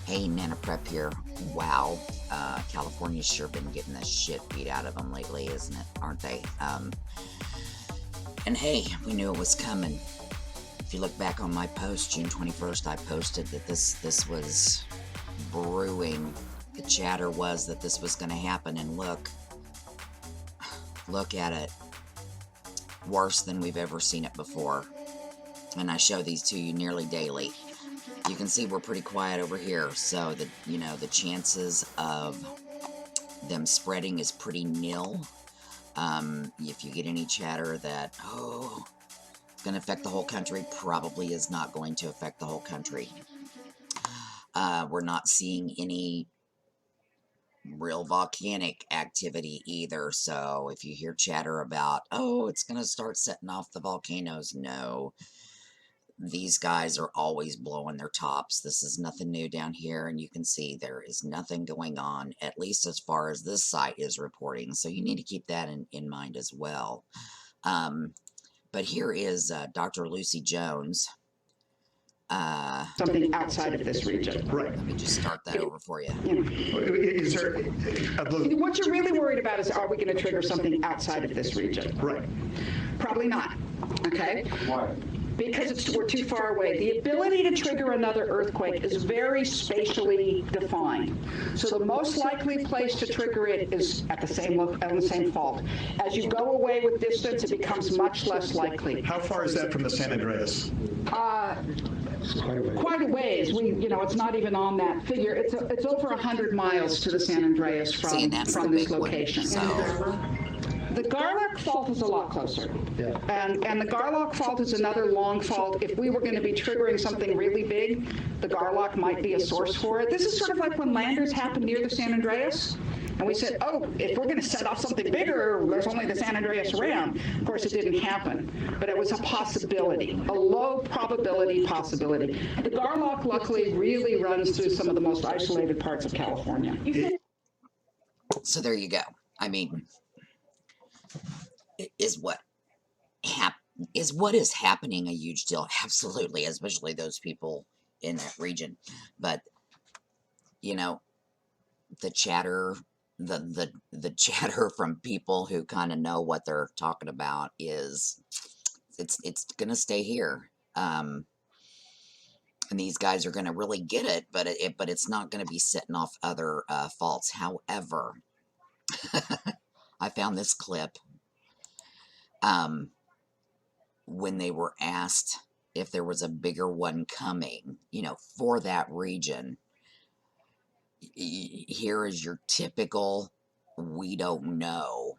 Hey, Nana Prep here. Wow, California's sure been getting the shit beat out of them lately, isn't it? Aren't they? And hey, we knew it was coming. If you look back on my post, June 21st, I posted that this was brewing. The chatter was that this was going to happen, and look at it. Worse than we've ever seen it before. And I show these to you nearly daily. You can see we're pretty quiet over here, so that, you know, the chances of them spreading is pretty nil. If you get any chatter that, oh, it's going to affect the whole country, probably is not going to affect the whole country. We're not seeing any real volcanic activity either, so if you hear chatter about, oh, it's going to start setting off the volcanoes, no. These guys are always blowing their tops. This is nothing new down here, and you can see there is nothing going on, at least as far as this site is reporting. So you need to keep that in mind as well. But here is Dr. Lucy Jones. Something outside of this region. Right. Let me just start that over for you. Is there What you're really worried about is, are we going to trigger something outside of this region? right? Probably not. Okay? Why? Because we're too far away. The ability to trigger another earthquake is very spatially defined. So the most likely place to trigger it is at the same fault. As you go away with distance, it becomes much less likely. How far is that from the San Andreas? Quite a ways. It's not even on that figure. It's over 100 miles to the San Andreas from this location. The Garlock Fault is a lot closer. Yeah. And the Garlock Fault is another long fault. If we were going to be triggering something really big, the Garlock might be a source for it. This is sort of like when landers happened near the San Andreas. And we said, oh, if we're going to set off something bigger, there's only the San Andreas around. Of course, it didn't happen. But it was a possibility, a low probability possibility. The Garlock, luckily, really runs through some of the most isolated parts of California. So there you go. I mean, is what is happening a huge deal? Absolutely, especially those people in that region. But you know, the chatter, the chatter from people who kind of know what they're talking about is it's gonna stay here. And these guys are gonna really get it, but it's not gonna be setting off other faults. However, I found this clip when they were asked if there was a bigger one coming, for that region. Here is your typical, we don't know,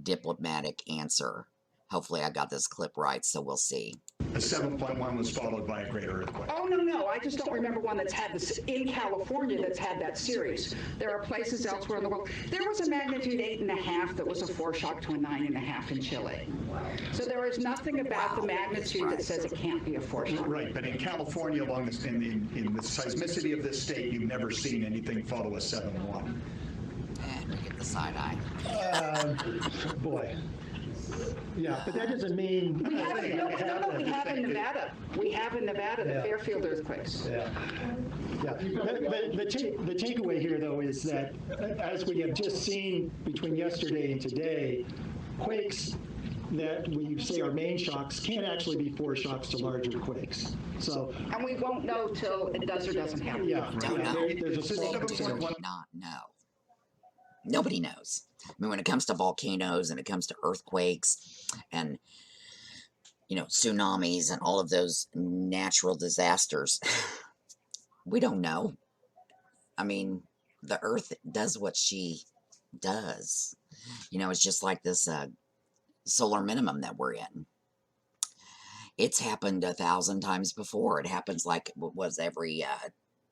diplomatic answer. Hopefully I got this clip right, so we'll see. A 7.1 was followed by a great earthquake. Oh, no. I just don't remember one that's had this in California that's had that series. There are places elsewhere in the world. There was a magnitude 8.5 that was a foreshock to a 9.5 in Chile. So there is nothing about the magnitude that says it can't be a foreshock. Right, but in California, along this, in the seismicity of this state, you've never seen anything follow a 7.1. And we get the side eye. Boy. Yeah, but that doesn't mean... We have in Nevada. We have in Nevada the Fairfield earthquakes. Yeah. But the takeaway here, though, is that as we have just seen between yesterday and today, quakes that we say are main shocks can't actually be foreshocks to larger quakes. So, and we won't know till it does or doesn't happen. Don't know. There's a small Do not know. Nobody knows. I mean, when it comes to volcanoes and it comes to earthquakes and, tsunamis and all of those natural disasters, we don't know. I mean, the earth does what she does. It's just like this solar minimum that we're in. It's happened 1,000 times before. It happens like, what was every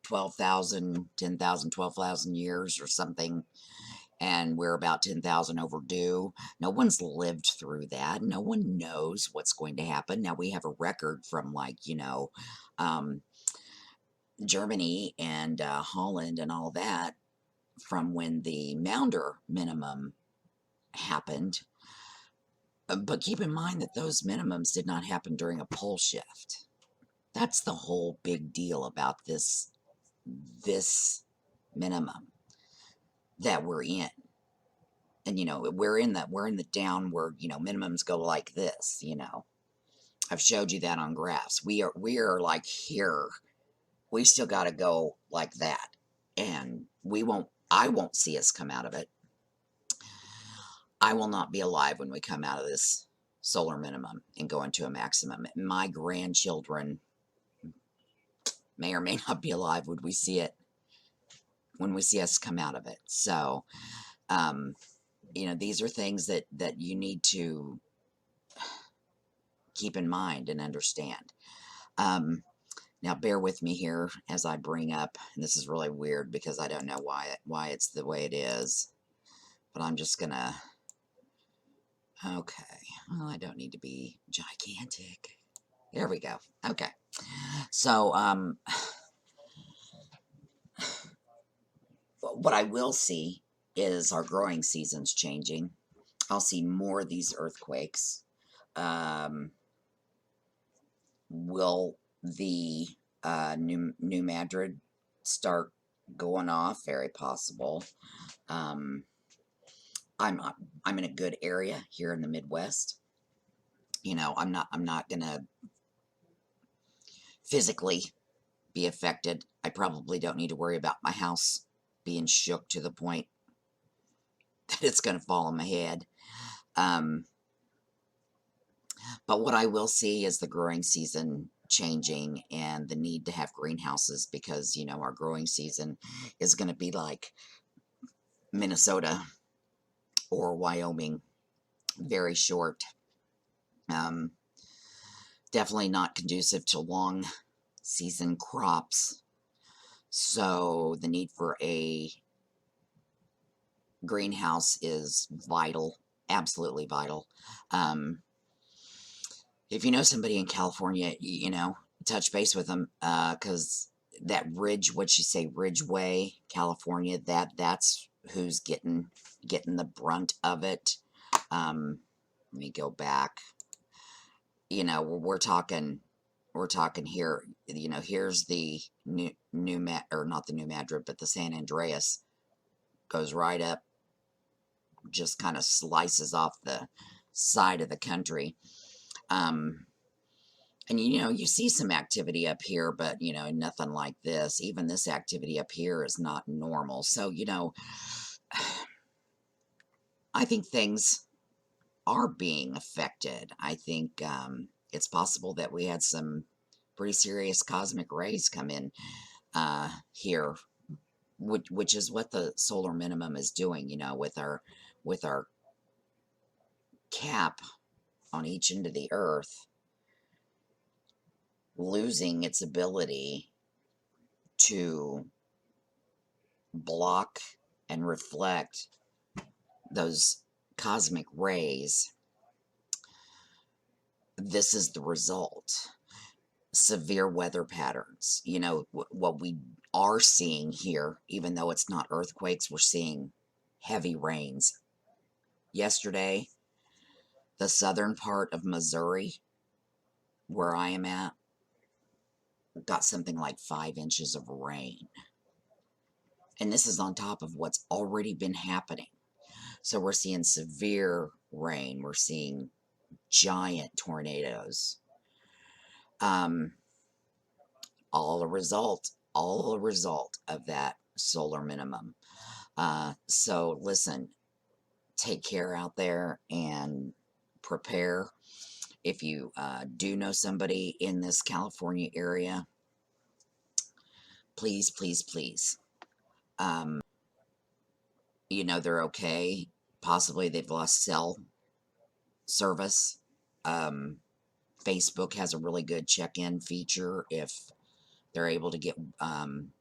12,000, 10,000, 12,000 years or something. And we're about 10,000 overdue. No one's lived through that. No one knows what's going to happen. Now we have a record from Germany and Holland and all that from when the Maunder minimum happened. But keep in mind that those minimums did not happen during a pole shift. That's the whole big deal about this this minimum that we're in. And we're in the down where minimums go like this. I've showed you that on graphs. We are like here. We still got to go like that, and I won't see us come out of it. I will not be alive when we come out of this solar minimum and go into a maximum. My grandchildren may or may not be alive when we see us come out of it. So, these are things that you need to keep in mind and understand. Now, bear with me here as I bring up, and this is really weird because I don't know why it's the way it is, but I'm just gonna, okay, well, I don't need to be gigantic. There we go. Okay. So, what I will see is our growing seasons changing. I'll see more of these earthquakes. Will the New Madrid start going off? Very possible. I'm in a good area here in the Midwest. I'm not gonna physically be affected. I probably don't need to worry about my house being shook to the point that it's gonna fall on my head. But what I will see is the growing season changing and the need to have greenhouses because, our growing season is going to be like Minnesota or Wyoming, very short. Definitely not conducive to long season crops. So the need for a greenhouse is vital, absolutely vital. If you know somebody in California, touch base with them, because that Ridgeway, California, that's who's getting the brunt of it. Let me go back. We're talking here. Here's the not the New Madrid, but the San Andreas goes right up, just kind of slices off the side of the country. And you see some activity up here, but nothing like this. Even this activity up here is not normal. So I think things are being affected. I think it's possible that we had some pretty serious cosmic rays come in here, which is what the solar minimum is doing. With our cap on each end of the Earth losing its ability to block and reflect those cosmic rays. This is the result. Severe weather patterns. What we are seeing here, even though it's not earthquakes, we're seeing heavy rains. Yesterday, the southern part of Missouri, where I am at, got something like 5 inches of rain. And this is on top of what's already been happening. So we're seeing severe rain. We're seeing giant tornadoes. All a result of that solar minimum. So listen, take care out there and prepare. If you do know somebody in this California area, please, please, please. They're okay. Possibly they've lost cell service. Facebook has a really good check-in feature if they're able to get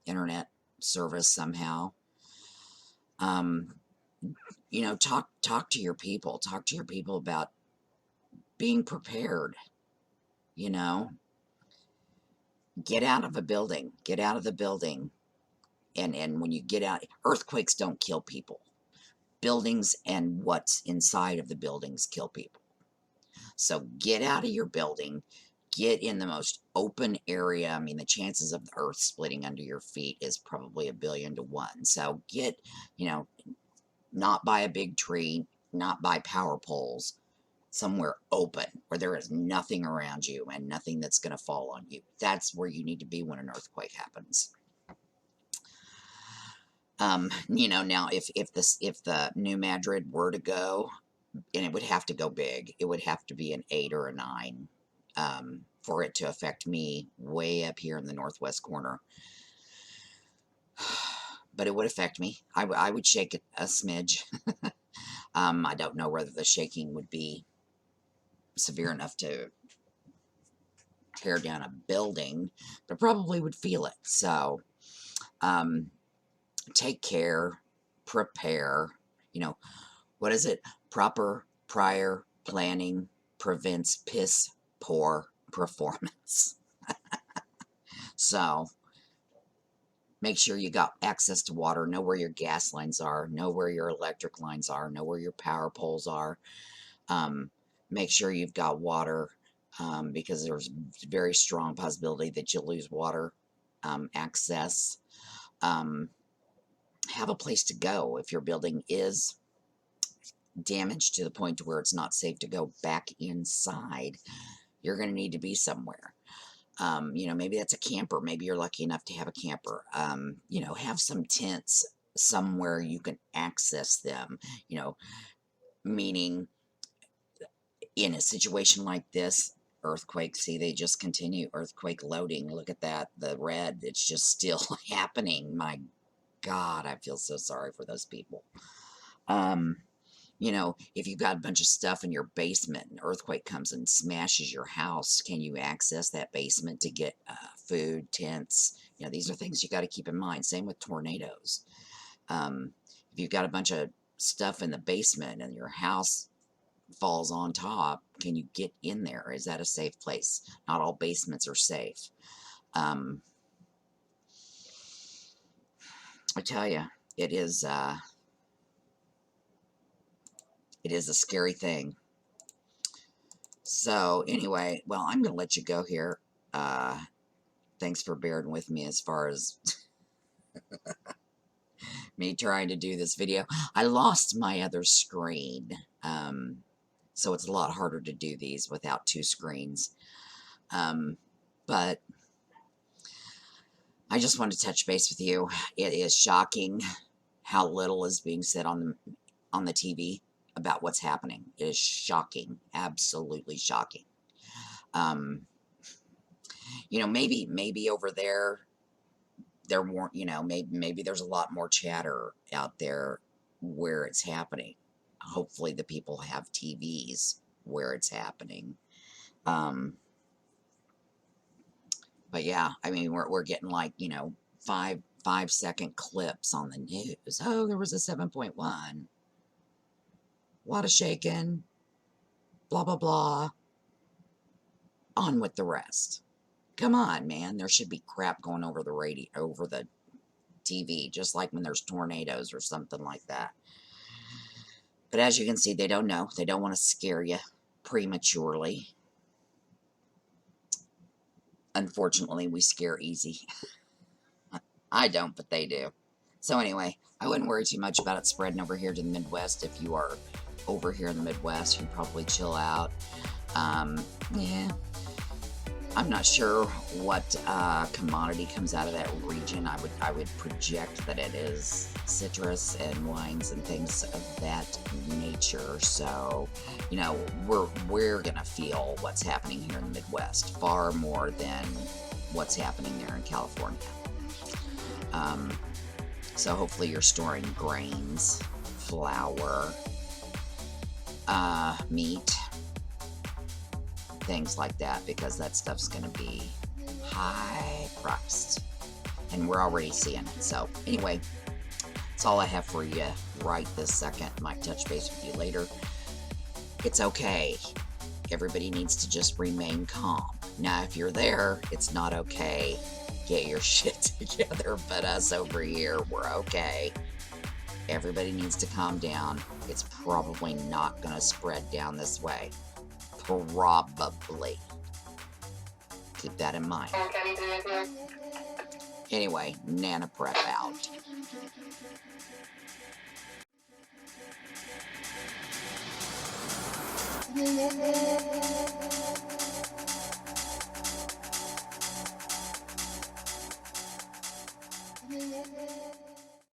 internet service somehow. Talk to your people. Talk to your people about being prepared. Get out of a building. Get out of the building. And when you get out, earthquakes don't kill people. Buildings and what's inside of the buildings kill people. So get out of your building, get in the most open area. I mean, the chances of the earth splitting under your feet is probably 1,000,000,000 to 1. So get, not by a big tree, not by power poles, somewhere open where there is nothing around you and nothing that's going to fall on you. That's where you need to be when an earthquake happens. Now if the New Madrid were to go, and it would have to go big, it would have to be an 8 or a 9 for it to affect me way up here in the northwest corner. But it would affect me. I would shake it a smidge. I don't know whether the shaking would be severe enough to tear down a building, but probably would feel it. So, take care, prepare. What is it? Proper prior planning prevents piss poor performance. So, make sure you got access to water, know where your gas lines are, know where your electric lines are, know where your power poles are. Make sure you've got water, because there's a very strong possibility that you'll lose water access. Have a place to go if your building is damaged to the point to where it's not safe to go back inside. You're going to need to be somewhere. Maybe that's a camper. Maybe you're lucky enough to have a camper. Have some tents somewhere you can access them. Meaning in a situation like this, earthquake, see, they just continue. Earthquake loading. Look at that. The red, it's just still happening. My God, I feel so sorry for those people. If you've got a bunch of stuff in your basement, an earthquake comes and smashes your house, can you access that basement to get food, tents? These are things you got to keep in mind. Same with tornadoes. If you've got a bunch of stuff in the basement and your house falls on top, can you get in there? Is that a safe place? Not all basements are safe. I tell you, it is a scary thing. So anyway, well, I'm going to let you go here. Thanks for bearing with me as far as me trying to do this video. I lost my other screen, so it's a lot harder to do these without 2 screens. But I just want to touch base with you. It is shocking how little is being said on the TV about what's happening. It is shocking, absolutely shocking. Maybe over there weren't, maybe there's a lot more chatter out there where it's happening. Hopefully the people have TVs where it's happening. But yeah, I mean, we're getting like, 5-second clips on the news. Oh, there was a 7.1. A lot of shaking. Blah, blah, blah. On with the rest. Come on, man. There should be crap going over the radio, over the TV, just like when there's tornadoes or something like that. But as you can see, they don't know. They don't want to scare you prematurely. Unfortunately, we scare easy. I don't, but they do. So anyway, I wouldn't worry too much about it spreading over here to the Midwest. If you are over here in the Midwest, you can probably chill out. Yeah. I'm not sure what commodity comes out of that region. I would project that it is citrus and wines and things of that nature. So, we're gonna feel what's happening here in the Midwest far more than what's happening there in California. So hopefully you're storing grains, flour, meat, things like that, because that stuff's going to be high priced, and we're already seeing it. So anyway, that's all I have for you right this second. Might touch base with you later. It's okay. Everybody needs to just remain calm. Now, if you're there, it's not okay. Get your shit together. But us over here, we're okay. Everybody needs to calm down. It's probably not going to spread down this way. Probably. Keep that in mind. Anyway, Nana Prep out. Yeah.